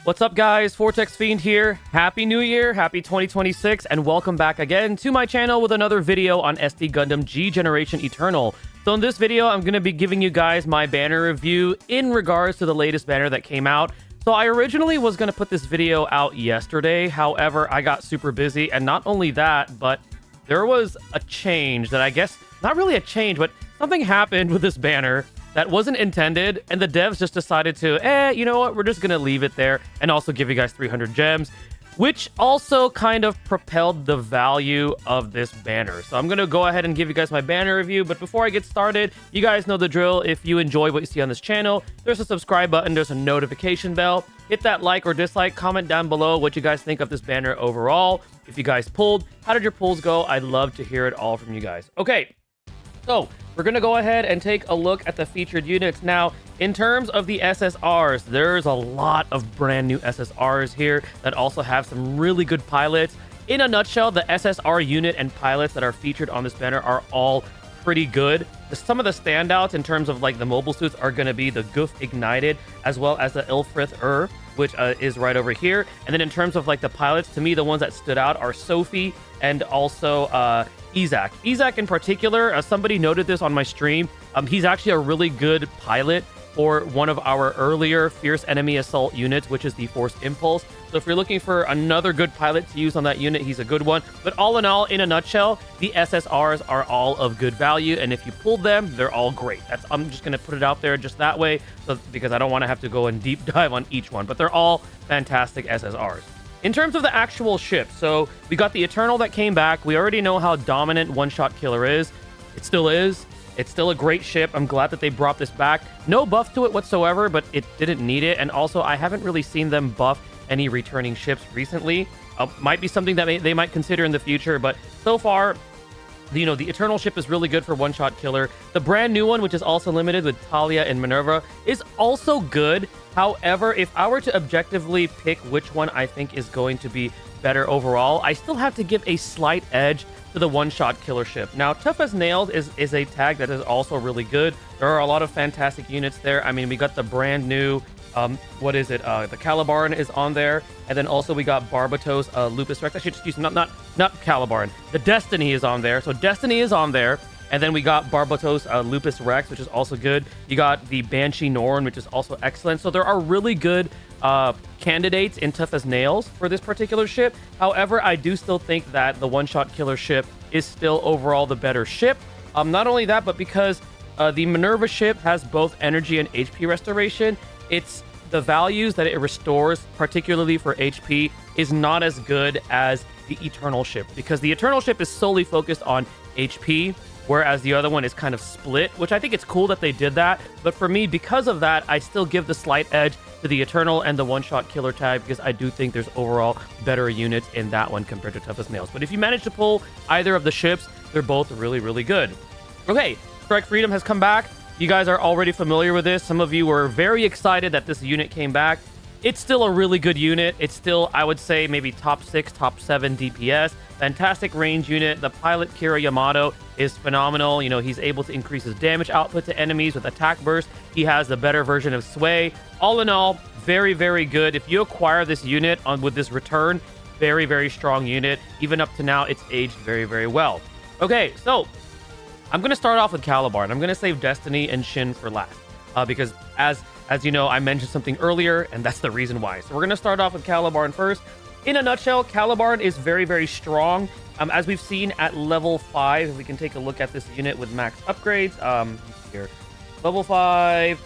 What's up, guys? Fortexfiend here. Happy New Year, happy 2026, and welcome back again to my channel with another video on SD Gundam G Generation Eternal. So in this video, I'm going to be giving you guys my banner review in regards to the latest banner that came out. So I originally was going to put this video out yesterday, however, I got super busy, and not only that, but there was a change that I guess, not really a change, but something happened with this banner that wasn't intended, and the devs just decided to, you know what, we're just gonna leave it there and also give you guys 300 gems, which also kind of propelled the value of this banner. So I'm gonna go ahead and give you guys my banner review, but before I get started, you guys know the drill. If you enjoy what you see on this channel, there's a subscribe button, there's a notification bell. Hit that like or dislike, comment down below what you guys think of this banner overall. If you guys pulled, how did your pulls go? I'd love to hear it all from you guys. Okay. So, we're going to go ahead and take a look at the featured units. Now, in terms of the SSRs, there's a lot of brand new SSRs here that also have some really good pilots. In a nutshell, the SSR unit and pilots that are featured on this banner are all pretty good. Some of the standouts in terms of like the mobile suits are going to be the Goof Ignited, as well as the Ilfrith which is right over here. And then in terms of like the pilots, to me, the ones that stood out are Sophie and also Izak. Izak in particular, somebody noted this on my stream. He's actually a really good pilot for one of our earlier Fierce Enemy Assault units, which is the Force Impulse. So if you're looking for another good pilot to use on that unit, he's a good one. But all in all, in a nutshell, the SSRs are all of good value, and if you pulled them, they're all great. I'm just going to put it out there just that way, because I don't want to have to go and deep dive on each one, but they're all fantastic SSRs. In terms of the actual ship, so we got the Eternal that came back. We already know how dominant one-shot killer is. It still is. It's still a great ship. I'm glad that they brought this back. No buff to it whatsoever, but it didn't need it. And also, I haven't really seen them buff any returning ships recently. Might be something that they might consider in the future, but so far, the Eternal ship is really good for one-shot killer. The brand new one, which is also limited with Talia and Minerva, is also good. However, if I were to objectively pick which one I think is going to be better overall, I still have to give a slight edge to the one-shot killer ship. Now, Tough as Nails is a tag that is also really good. There are a lot of fantastic units there. I mean, we got the brand new, the Calibarn is on there, and then also we got Barbatos, Lupus Rex. Actually, excuse me, not Calibarn. The Destiny is on there. So Destiny is on there. And then we got Barbatos Lupus Rex, which is also good. You got the Banshee Norn, which is also excellent. So there are really good candidates in Tough as Nails for this particular ship. However, I do still think that the one-shot killer ship is still overall the better ship. Not only that, but because the Minerva ship has both energy and HP restoration, it's the values that it restores, particularly for HP, is not as good as the Eternal ship, because the Eternal ship is solely focused on HP, whereas the other one is kind of split, which I think it's cool that they did that. But for me, because of that, I still give the slight edge to the Eternal and the one-shot killer tag, because I do think there's overall better units in that one compared to Tough as Nails. But if you manage to pull either of the ships, they're both really, really good. Okay, Strike Freedom has come back. You guys are already familiar with this. Some of you were very excited that this unit came back. It's still a really good unit. It's still, I would say, maybe top 6, top 7 DPS. Fantastic range unit. The pilot, Kira Yamato, is phenomenal. You know, he's able to increase his damage output to enemies with attack burst. He has the better version of Sway. All in all, very, very good. If you acquire this unit with this return, very, very strong unit. Even up to now, it's aged very, very well. Okay, so I'm going to start off with Calibarn. I'm going to save Destiny and Shinn for last, because as you know, I mentioned something earlier, and that's the reason why. So we're going to start off with Calibarn first. In a nutshell, Calibarn is very, very strong. As we've seen at level 5, if we can take a look at this unit with max upgrades. Here, level 5.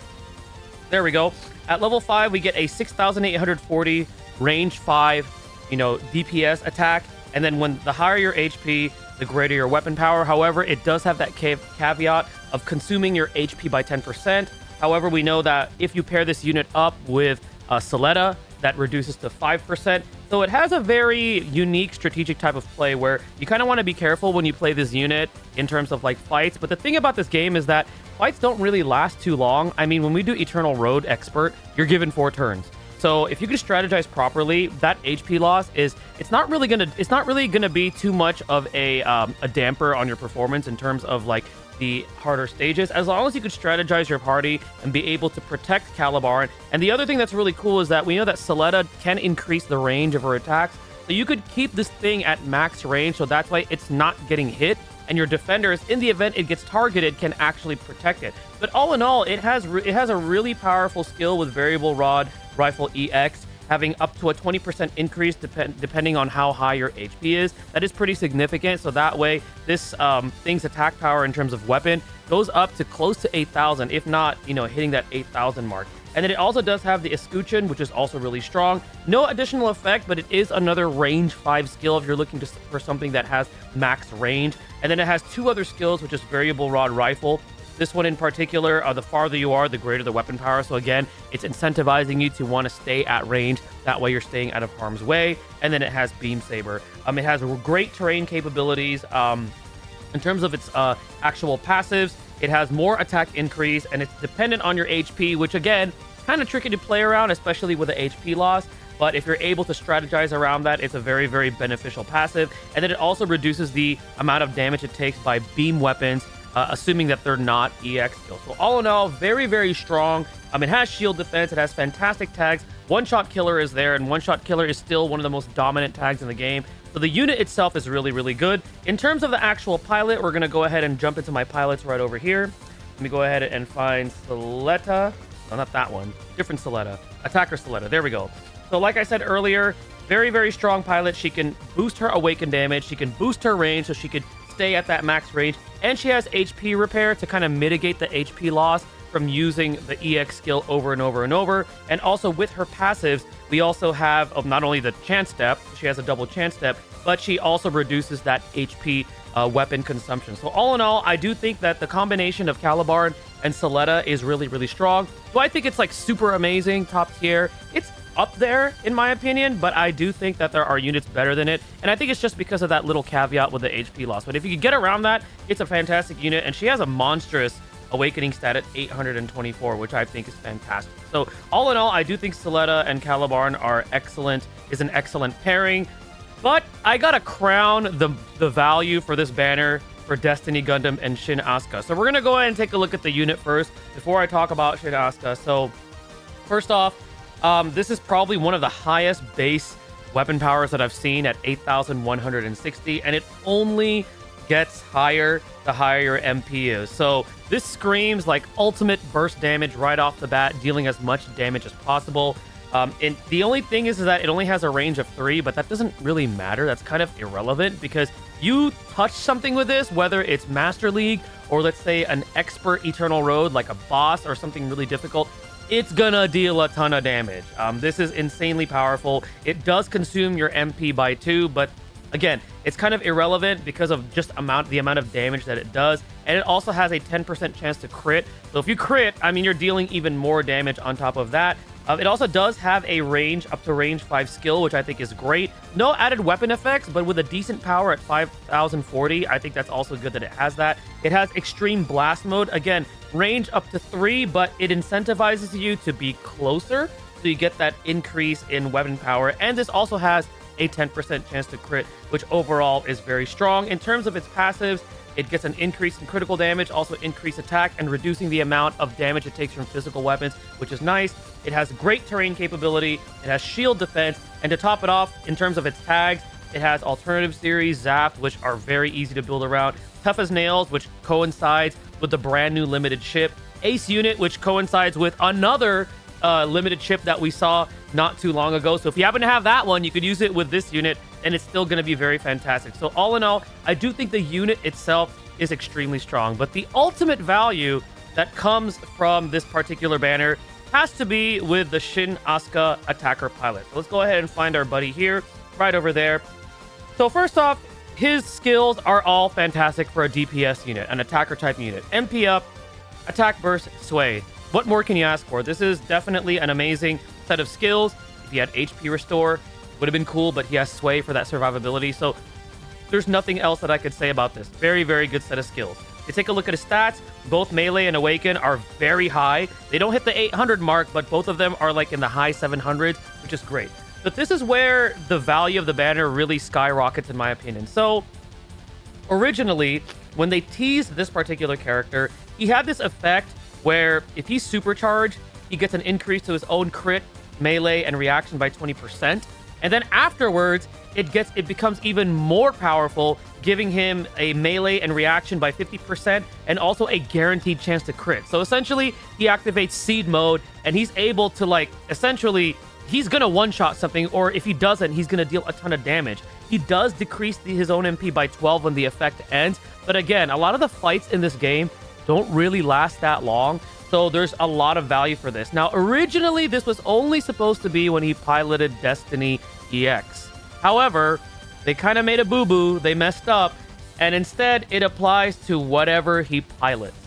There we go. At level 5, we get a 6,840 range 5, DPS attack. And then when the higher your HP, the greater your weapon power. However, it does have that caveat of consuming your HP by 10%. However, we know that if you pair this unit up with Suletta, that reduces to 5%. So it has a very unique strategic type of play where you kind of want to be careful when you play this unit in terms of like fights. But the thing about this game is that fights don't really last too long. I mean, when we do Eternal Road Expert, you're given 4 turns. So if you can strategize properly, that HP loss it's not really gonna be too much of a damper on your performance in terms of like the harder stages, as long as you could strategize your party and be able to protect Calibarn. And the other thing that's really cool is that we know that Suletta can increase the range of her attacks, so you could keep this thing at max range, so that's why it's not getting hit, and your defenders, in the event it gets targeted, can actually protect it. But all in all, it has a really powerful skill with Variable Rod Rifle EX, having up to a 20% increase depending on how high your HP is. That is pretty significant, so that way this thing's attack power in terms of weapon goes up to close to 8,000, if not, you know, hitting that 8,000 mark. And then it also does have the escutcheon, which is also really strong. No additional effect, but it is another range 5 skill if you're looking for something that has max range. And then it has 2 other skills, which is Variable Rod Rifle. This one in particular, the farther you are, the greater the weapon power. So again, it's incentivizing you to want to stay at range. That way you're staying out of harm's way. And then it has Beam Saber. It has great terrain capabilities. In terms of its actual passives, it has more attack increase, and it's dependent on your HP, which again, kind of tricky to play around, especially with the HP loss. But if you're able to strategize around that, it's a very, very beneficial passive. And then it also reduces the amount of damage it takes by beam weapons, assuming that they're not EX skills. So all in all, very, very strong. It has shield defense. It has fantastic tags. One-shot killer is there, and one-shot killer is still one of the most dominant tags in the game. So the unit itself is really, really good. In terms of the actual pilot, we're going to go ahead and jump into my pilots right over here. Let me go ahead and find Suletta. No, not that one. Different Suletta. Attacker Suletta. There we go. So like I said earlier, very, very strong pilot. She can boost her awaken damage. She can boost her range, so she could stay at that max range. And she has HP repair to kind of mitigate the HP loss from using the EX skill over and over and over. And also with her passives, we also have not only the chance step, she has a double chance step, but she also reduces that HP weapon consumption. So all in all, I do think that the combination of Calibarn and Suletta is really, really strong. Do I think it's like super amazing, top tier? It's up there in my opinion, but I do think that there are units better than it, and I think it's just because of that little caveat with the HP loss. But if you could get around that, it's a fantastic unit, and she has a monstrous awakening stat at 824, which I think is fantastic. So all in all, I do think Suletta and Calibarn are excellent, is an excellent pairing. But I gotta crown the value for this banner for Destiny Gundam and Shinn Asuka. So we're gonna go ahead and take a look at the unit first before I talk about Shinn Asuka. So first off, this is probably one of the highest base weapon powers that I've seen at 8,160, and it only gets higher the higher your MP is. So this screams like ultimate burst damage right off the bat, dealing as much damage as possible. And the only thing is that it only has a range of 3, but that doesn't really matter. That's kind of irrelevant because you touch something with this, whether it's Master League or let's say an expert Eternal Road, like a boss or something really difficult, it's gonna deal a ton of damage. This is insanely powerful. It does consume your MP by 2, but again, it's kind of irrelevant because of just the amount of damage that it does. And it also has a 10% chance to crit. So if you crit, I mean, you're dealing even more damage on top of that. It also does have a range up to range 5 skill, which I think is great. No added weapon effects, but with a decent power at 5,040, I think that's also good that it has that. It has extreme blast mode. Again, range up to 3, but it incentivizes you to be closer, so you get that increase in weapon power. And this also has a 10% chance to crit, which overall is very strong. In terms of its passives, it gets an increase in critical damage, also increased attack, and reducing the amount of damage it takes from physical weapons, which is nice. It has great terrain capability, it has shield defense, and to top it off, in terms of its tags, it has Alternative Series, Zaft, which are very easy to build around, Tough as Nails, which coincides with the brand new limited ship, Ace Unit, which coincides with another limited ship that we saw not too long ago. So if you happen to have that one, you could use it with this unit, and it's still going to be very fantastic. So all in all, I do think the unit itself is extremely strong, but the ultimate value that comes from this particular banner has to be with the Shinn Asuka Attacker Pilot. So let's go ahead and find our buddy here, right over there. So first off, his skills are all fantastic for a DPS unit, an attacker type unit. MP up, attack burst, sway. What more can you ask for? This is definitely an amazing set of skills. If he had HP restore, would have been cool, but he has sway for that survivability. So there's nothing else that I could say about this. Very, very good set of skills. You take a look at his stats, both melee and awaken are very high. They don't hit the 800 mark, but both of them are like in the high 700s, which is great. But this is where the value of the banner really skyrockets, in my opinion. So originally, when they teased this particular character, he had this effect where if he's supercharged, he gets an increase to his own crit, melee, and reaction by 20%. And then afterwards, it becomes even more powerful, giving him a melee and reaction by 50% and also a guaranteed chance to crit. So essentially, he activates seed mode and he's able to, like, essentially, he's gonna one-shot something, or if he doesn't, he's gonna deal a ton of damage. He does decrease his own MP by 12 when the effect ends, but again, a lot of the fights in this game don't really last that long, so there's a lot of value for this. Now, originally, this was only supposed to be when he piloted Destiny EX. However, they kind of made a boo-boo, they messed up, and instead, it applies to whatever he pilots.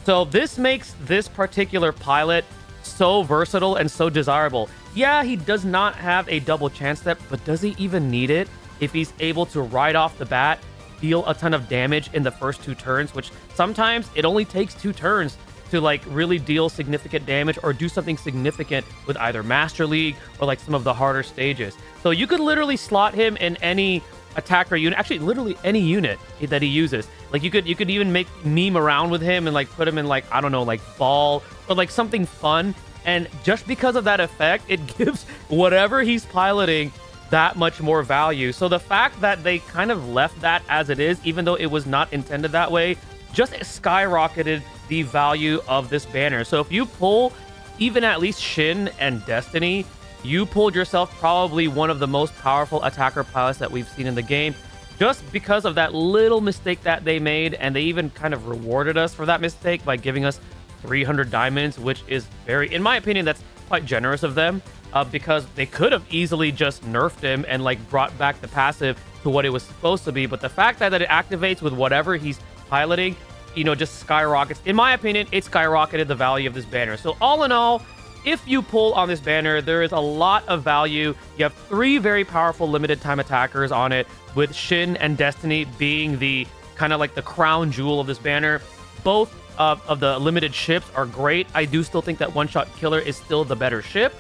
So this makes this particular pilot so versatile and so desirable. Yeah, he does not have a double chance step, but does he even need it if he's able to right off the bat deal a ton of damage in the first 2 turns, which sometimes it only takes 2 turns to like really deal significant damage or do something significant with either Master League or like some of the harder stages. So you could literally slot him in any attacker unit, actually literally any unit that he uses. Like you could even make meme around with him and like put him in like, I don't know, like ball or like something fun. And just because of that effect, it gives whatever he's piloting that much more value. So the fact that they kind of left that as it is, even though it was not intended that way, just skyrocketed the value of this banner. So if you pull even at least Shinn and Destiny, you pulled yourself probably one of the most powerful attacker pilots that we've seen in the game, just because of that little mistake that they made. And they even kind of rewarded us for that mistake by giving us 300 diamonds, which is very, in my opinion, that's quite generous of them, because they could have easily just nerfed him and like brought back the passive to what it was supposed to be. But the fact that it activates with whatever he's piloting, you know, just skyrockets. In my opinion, it skyrocketed the value of this banner. So all in all, if you pull on this banner, there is a lot of value. You have 3 very powerful limited time attackers on it, with Shinn and Destiny being the kind of like the crown jewel of this banner. Both of the limited ships are great. I do still think that One-Shot Killer is still the better ship.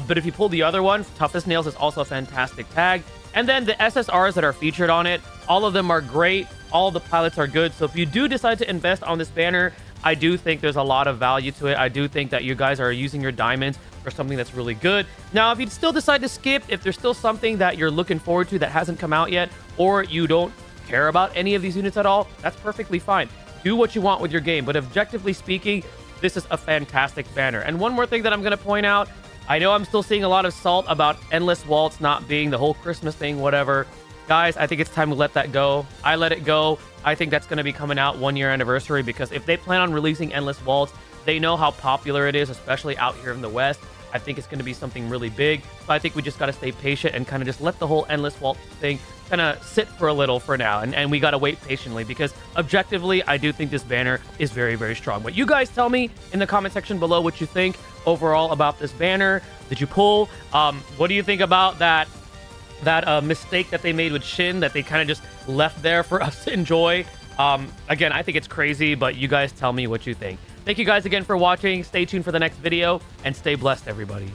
But if you pull the other one, Toughest Nails is also a fantastic tag. And then the SSRs that are featured on it, all of them are great. All the pilots are good. So if you do decide to invest on this banner, I do think there's a lot of value to it. I do think that you guys are using your diamonds for something that's really good. Now, if you still decide to skip, if there's still something that you're looking forward to that hasn't come out yet, or you don't care about any of these units at all, that's perfectly fine. Do what you want with your game. But objectively speaking, this is a fantastic banner. And one more thing that I'm going to point out, I know I'm still seeing a lot of salt about Endless Waltz not being the whole Christmas thing, whatever. Guys, I think it's time to let that go. I let it go. I think that's going to be coming out 1-year anniversary, because if they plan on releasing Endless Waltz, they know how popular it is, especially out here in the West. I think it's going to be something really big. So I think we just got to stay patient and kind of just let the whole Endless Waltz thing kind of sit for a little for now. And we got to wait patiently, because objectively, I do think this banner is very, very strong. But you guys tell me in the comment section below what you think overall about this banner. Did you pull? What do you think about that mistake that they made with Shinn, that they kind of just left there for us to enjoy? Again, I think it's crazy, but you guys tell me what you think. Thank you guys again for watching. Stay tuned for the next video, and stay blessed, everybody.